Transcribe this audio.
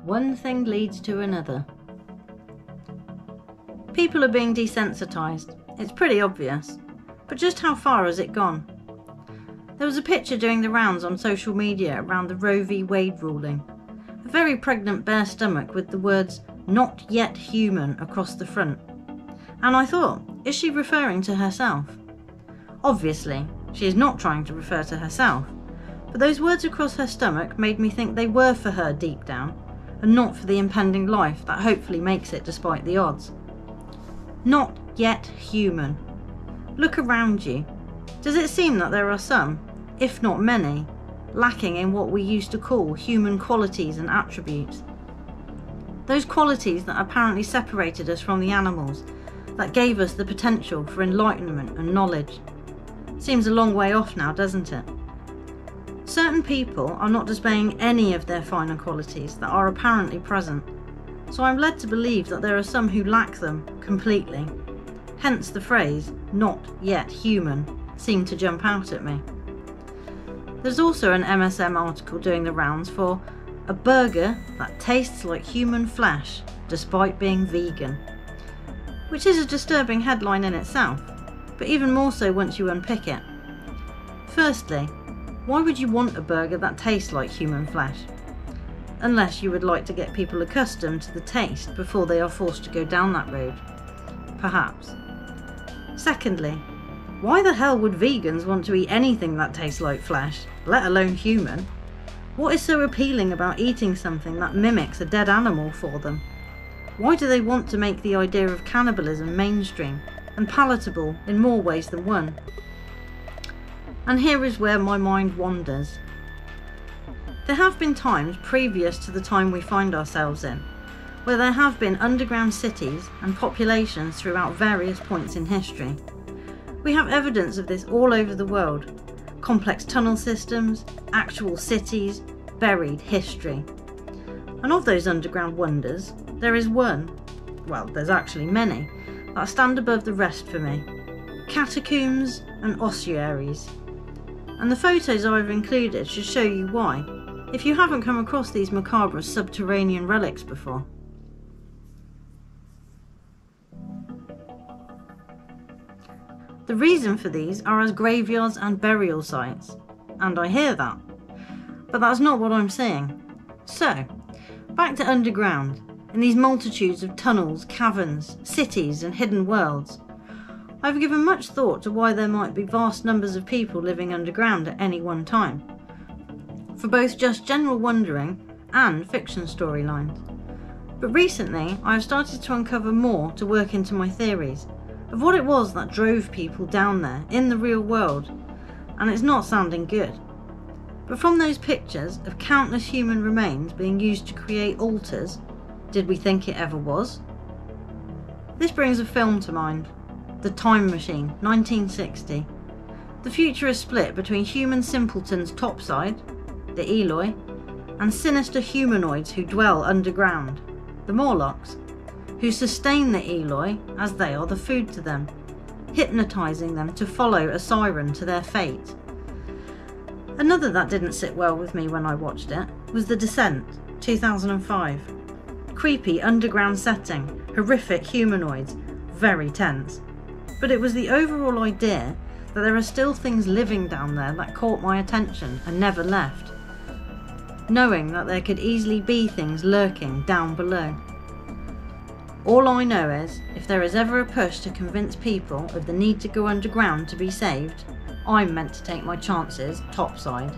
One thing leads to another. People are being desensitised. It's pretty obvious. But just how far has it gone? There was a picture doing the rounds on social media around the Roe v. Wade ruling. A very pregnant bare stomach with the words "not yet human" across the front. And I thought, is she referring to herself? Obviously, she is not trying to refer to herself, but those words across her stomach made me think they were for her deep down, and not for the impending life that hopefully makes it despite the odds. Not yet human. Look around you. Does it seem that there are some, if not many, lacking in what we used to call human qualities and attributes? Those qualities that apparently separated us from the animals, that gave us the potential for enlightenment and knowledge. Seems a long way off now, doesn't it? Certain people are not displaying any of their finer qualities that are apparently present, so I'm led to believe that there are some who lack them completely. Hence the phrase, "not yet human," seemed to jump out at me. There's also an MSM article doing the rounds for a burger that tastes like human flesh despite being vegan, which is a disturbing headline in itself, but even more so once you unpick it. Firstly, why would you want a burger that tastes like human flesh? Unless you would like to get people accustomed to the taste before they are forced to go down that road. Perhaps. Secondly, why the hell would vegans want to eat anything that tastes like flesh, let alone human? What is so appealing about eating something that mimics a dead animal for them? Why do they want to make the idea of cannibalism mainstream and palatable in more ways than one? And here is where my mind wanders. There have been times previous to the time we find ourselves in, where there have been underground cities and populations throughout various points in history. We have evidence of this all over the world. Complex tunnel systems, actual cities, buried history. And of those underground wonders, there is one, well, there's actually many, that stand above the rest for me. Catacombs and ossuaries. And the photos I've included should show you why, if you haven't come across these macabre subterranean relics before. The reason for these are as graveyards and burial sites, and I hear that. But that's not what I'm saying. So, back to underground, in these multitudes of tunnels, caverns, cities and hidden worlds. I've given much thought to why there might be vast numbers of people living underground at any one time, for both just general wondering and fiction storylines. But recently I have started to uncover more to work into my theories of what it was that drove people down there in the real world, and it's not sounding good. But from those pictures of countless human remains being used to create altars, did we think it ever was? This brings a film to mind, The Time Machine, 1960. The future is split between human simpletons topside, the Eloi, and sinister humanoids who dwell underground, the Morlocks, who sustain the Eloi as they are the food to them, hypnotising them to follow a siren to their fate. Another that didn't sit well with me when I watched it was The Descent, 2005. Creepy underground setting, horrific humanoids, very tense. But it was the overall idea that there are still things living down there that caught my attention and never left, knowing that there could easily be things lurking down below. All I know is, if there is ever a push to convince people of the need to go underground to be saved, I'm meant to take my chances topside.